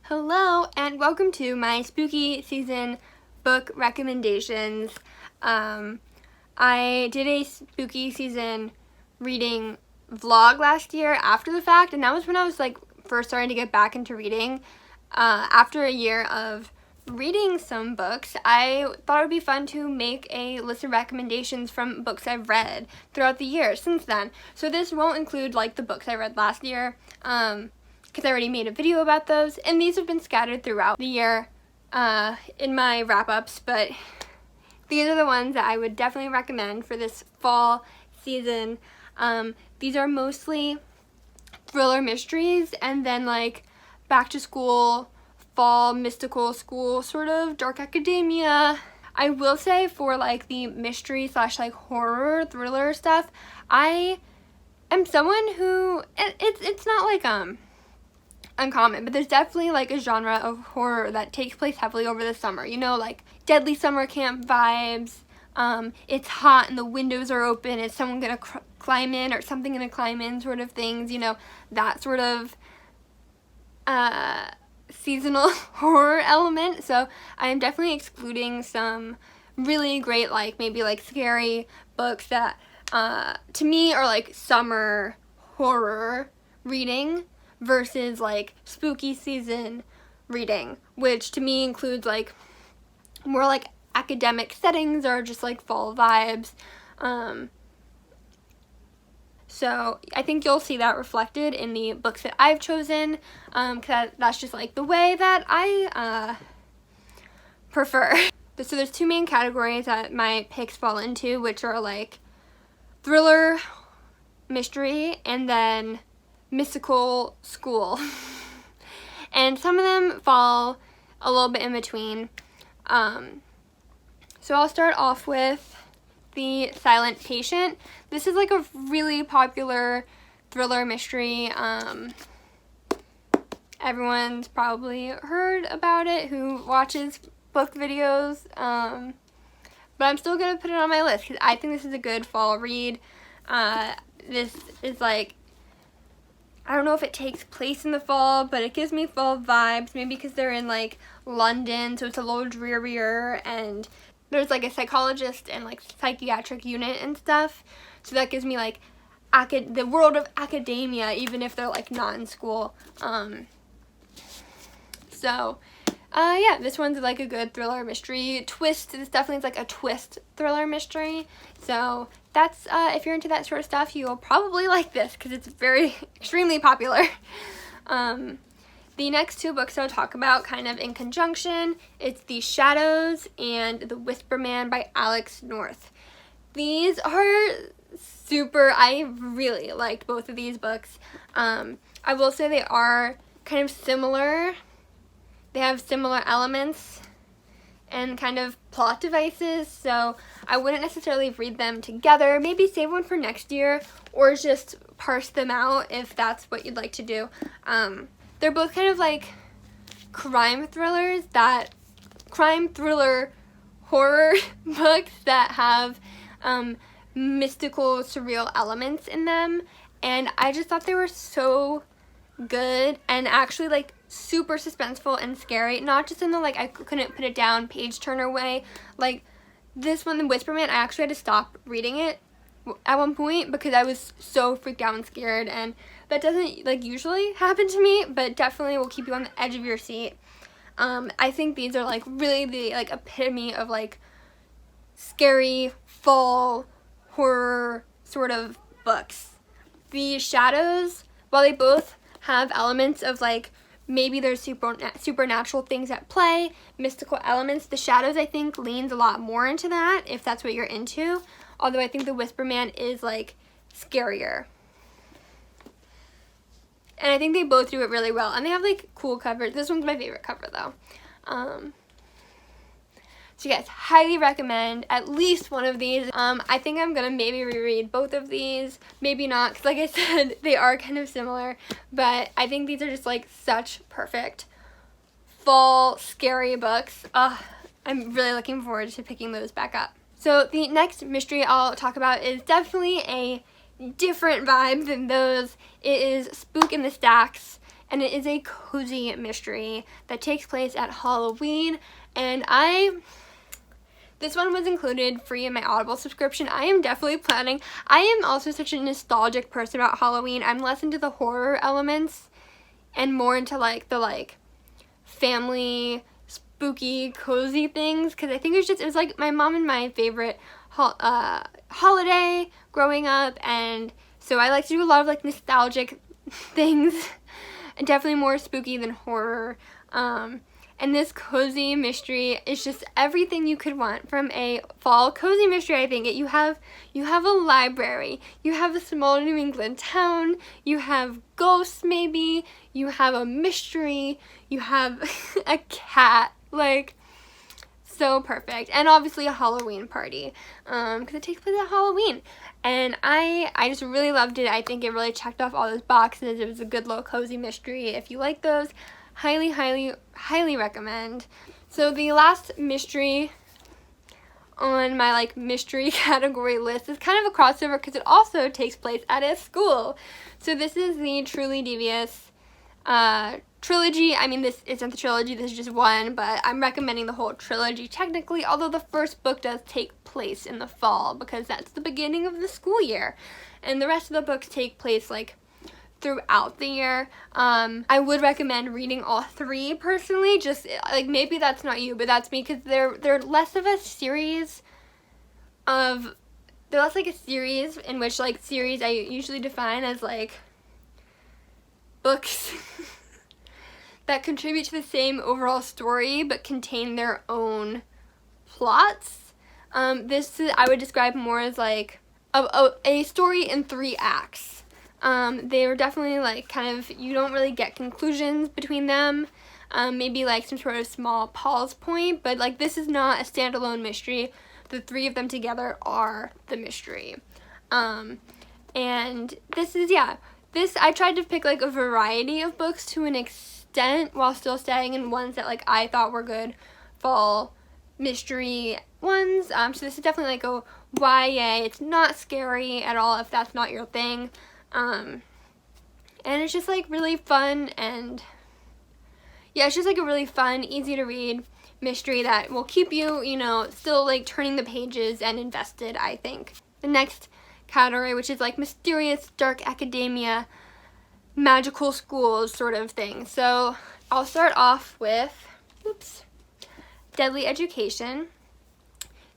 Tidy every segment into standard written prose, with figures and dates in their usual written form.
Hello and welcome to my spooky season book recommendations. I did a spooky season reading vlog last year after the fact, and that was when I was like first starting to get back into reading. After a year of reading some books, I thought it would be fun to make a list of recommendations from books I've read throughout the year since then. So this won't include like the books I read last year, because I already made a video about those, and these have been scattered throughout the year in my wrap-ups, but these are the ones that I would definitely recommend for this fall season. These are mostly thriller mysteries, and then like back to school, fall, mystical school, sort of dark academia. I will say for like the mystery slash like horror thriller stuff, I am someone who, it's not like uncommon, but there's definitely like a genre of horror that takes place heavily over the summer, you know, like deadly summer camp vibes. It's hot and the windows are open, is someone gonna climb in or something gonna climb in sort of things, you know, that sort of seasonal horror element. So I am definitely excluding some really great like maybe like scary books that to me are like summer horror reading versus like spooky season reading, which to me includes like more like academic settings or just like fall vibes. So I think you'll see that reflected in the books that I've chosen, because that's just like the way that I prefer. So there's two main categories that my picks fall into, which are like thriller, mystery, and then mystical school. And some of them fall a little bit in between. So I'll start off with The Silent Patient. This is like a really popular thriller mystery. Everyone's probably heard about it who watches book videos, but I'm still gonna put it on my list because I think this is a good fall read. This is like, I don't know if it takes place in the fall, but it gives me fall vibes, maybe because they're in like London, so it's a little drearier, and there's like a psychologist and like psychiatric unit and stuff, so that gives me like the world of academia, even if they're like not in school. Yeah, this one's like a good thriller mystery twist. This definitely is like a twist thriller mystery, so that's if you're into that sort of stuff, you'll probably like this because it's very extremely popular. The next two books I'll talk about kind of in conjunction, it's The Shadows and The Whisper Man by Alex North. These are super, I really liked both of these books. I will say they are kind of similar. They have similar elements and kind of plot devices, so I wouldn't necessarily read them together. Maybe save one for next year or just parse them out if that's what you'd like to do. They're both kind of like crime thriller horror books that have mystical, surreal elements in them, and I just thought they were so good and actually like super suspenseful and scary, not just in the like I couldn't put it down page turner way. Like this one, The Whisper Man, I actually had to stop reading it at one point because I was so freaked out and scared, and that doesn't like usually happen to me, but definitely will keep you on the edge of your seat. I think these are like really the like epitome of like scary fall horror sort of books. The Shadows, while they both have elements of like maybe there's supernatural things at play, mystical elements, The Shadows I think leans a lot more into that if that's what you're into, although I think The Whisper Man is like scarier. And I think they both do it really well, and they have like cool covers. This one's my favorite cover though. So yes, highly recommend at least one of these. I think I'm gonna maybe reread both of these, maybe not, because like I said, they are kind of similar, but I think these are just like such perfect fall scary books. I'm really looking forward to picking those back up. So the next mystery I'll talk about is definitely a different vibe than those. It is Spook in the Stacks. and it is a cozy mystery that takes place at Halloween, and this one was included free in my Audible subscription. I am definitely planning. I am also such a nostalgic person about Halloween. I'm less into the horror elements and more into like the like family, spooky, cozy things, because I think it was like my mom and my favorite holiday growing up, and so I like to do a lot of like nostalgic things, and definitely more spooky than horror. And this cozy mystery is just everything you could want from a fall cozy mystery. I think you have a library, you have a small New England town, you have ghosts maybe, you have a mystery, you have a cat, like so perfect, and obviously a Halloween party, because it takes place at Halloween, and I just really loved it. I think it really checked off all those boxes. It was a good little cozy mystery. If you like those, highly, highly, highly recommend. So the last mystery on my like mystery category list is kind of a crossover because it also takes place at a school. So this is the Truly Devious trilogy. I mean, this isn't the trilogy, this is just one, but I'm recommending the whole trilogy technically, although the first book does take place in the fall because that's the beginning of the school year, and the rest of the books take place like throughout the year. I would recommend reading all three personally, just like maybe that's not you, but that's me, because they're less of a series of, they're less like a series in which like series I usually define as like books that contribute to the same overall story but contain their own plots. This is, I would describe more as like a story in 3 acts. They were definitely like kind of, you don't really get conclusions between them, maybe like some sort of small pause point, but like this is not a standalone mystery. The 3 of them together are the mystery. And this is, I tried to pick like a variety of books to an extent while still staying in ones that like I thought were good fall mystery ones. So this is definitely like a YA. It's not scary at all if that's not your thing. And it's just like really fun, and yeah, it's just like a really fun, easy to read mystery that will keep you, you know, still like turning the pages and invested, I think. The next category, which is like mysterious, dark academia, magical schools sort of thing. So I'll start off with, Deadly Education.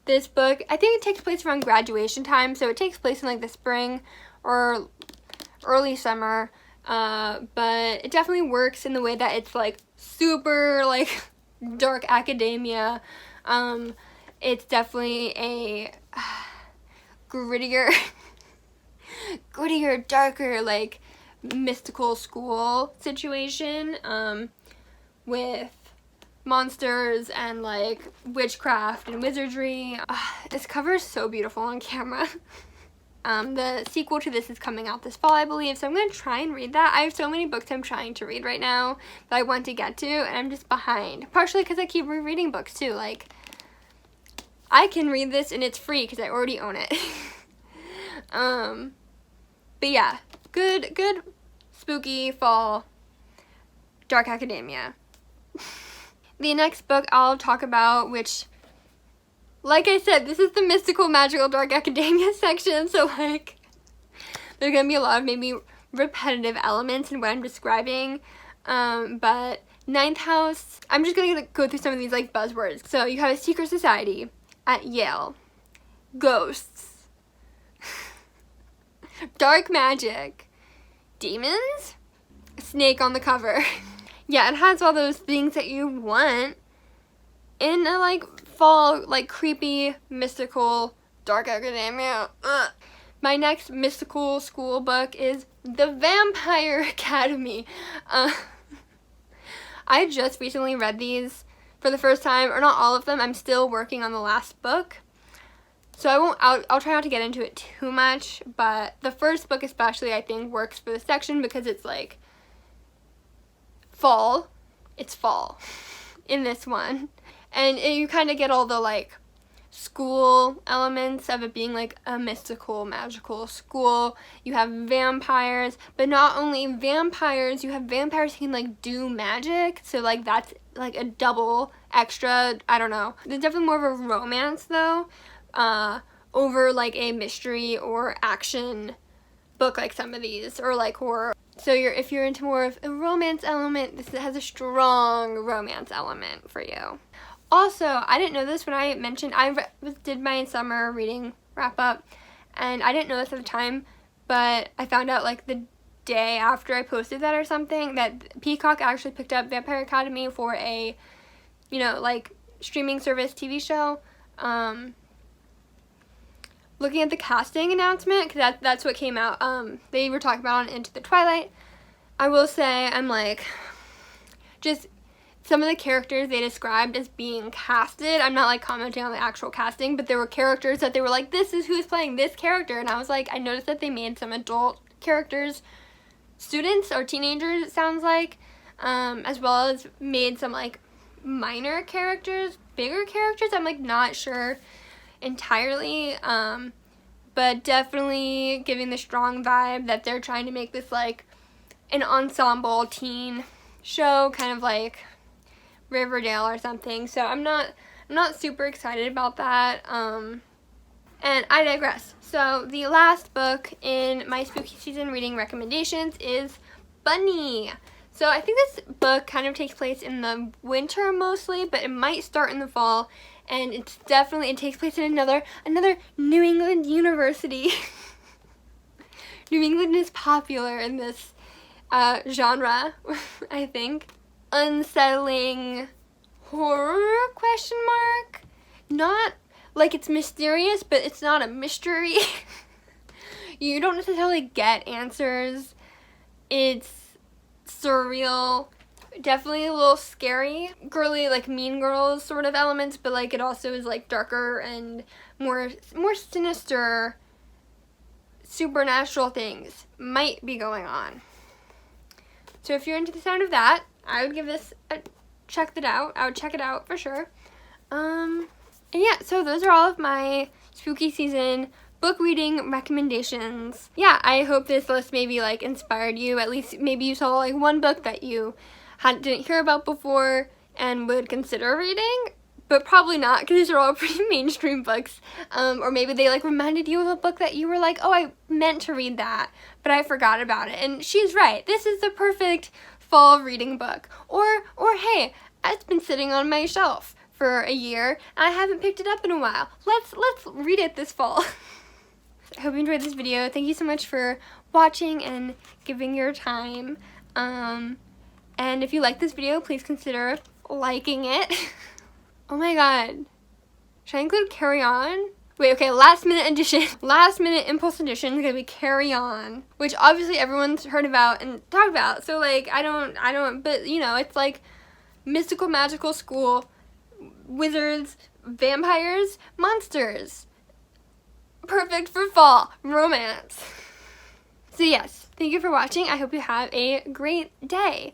This book, I think it takes place around graduation time, so it takes place in like the spring or early summer, but it definitely works in the way that it's like super like dark academia. It's definitely a grittier, darker, like mystical school situation, with monsters and like witchcraft and wizardry. This cover is so beautiful on camera. The sequel to this is coming out this fall, I believe, so I'm going to try and read that. I have so many books I'm trying to read right now that I want to get to, and I'm just behind. Partially because I keep rereading books too. Like, I can read this and it's free because I already own it. But yeah, good spooky fall dark academia. The next book I'll talk about, which, like I said, this is the mystical, magical, dark academia section, so like there's gonna be a lot of maybe repetitive elements in what I'm describing, but Ninth House, I'm just gonna go through some of these like buzzwords. So you have a secret society at Yale, ghosts, dark magic, demons, a snake on the cover. Yeah, it has all those things that you want in a like fall, like creepy, mystical, dark academia. Ugh. My next mystical school book is The Vampire Academy. I just recently read these for the first time, or not all of them. I'm still working on the last book, so I'll try not to get into it too much, but the first book especially I think works for this section because it's like it's fall in this one, and you kind of get all the like school elements of it being like a mystical, magical school. You have vampires, but not only vampires, you have vampires who can like do magic, so like that's like a double extra, I don't know. There's definitely more of a romance though, over like a mystery or action book like some of these, or like horror. So if you're into more of a romance element, this has a strong romance element for you. Also, I didn't know this when I mentioned, did my summer reading wrap up, and I didn't know this at the time, but I found out like the day after I posted that or something, that Peacock actually picked up Vampire Academy for a, you know, like streaming service TV show. Looking at the casting announcement, because that's what came out, they were talking about on Into the Twilight. I will say, I'm like, just some of the characters they described as being casted, I'm not like commenting on the actual casting, but there were characters that they were like, this is who's playing this character, and I was like, I noticed that they made some adult characters students or teenagers, it sounds like, as well as made some like minor characters, bigger characters. I'm like not sure entirely, but definitely giving the strong vibe that they're trying to make this like an ensemble teen show, kind of like Riverdale or something. So I'm not super excited about that, and I digress. So the last book in my spooky season reading recommendations is Bunny. So I think this book kind of takes place in the winter mostly, but it might start in the fall, and it takes place in another New England university. New England is popular in this genre, I think. Unsettling horror, question mark? Not like it's mysterious, but it's not a mystery. You don't necessarily get answers. It's surreal, definitely a little scary, girly, like Mean Girls sort of elements, but like it also is like darker and more sinister, supernatural things might be going on. So if you're into the sound of that, I would give this a check it out. I would check it out for sure. And yeah, so those are all of my spooky season book reading recommendations. Yeah, I hope this list maybe like inspired you. At least maybe you saw like one book that you didn't hear about before and would consider reading, but probably not, because these are all pretty mainstream books. Or maybe they like reminded you of a book that you were like, oh, I meant to read that, but I forgot about it. And she's right. This is the perfect fall reading book. Or hey, it's been sitting on my shelf for a year and I haven't picked it up in a while. Let's read it this fall. I hope you enjoyed this video. Thank you so much for watching and giving your time. And if you like this video, please consider liking it. Oh my god. Should I include Carry On? Wait, okay, last minute edition. Last minute impulse edition is gonna be Carry On, which obviously everyone's heard about and talked about. So like, I don't, but you know, it's like mystical, magical school, wizards, vampires, monsters. Perfect for fall, romance. So yes, thank you for watching. I hope you have a great day.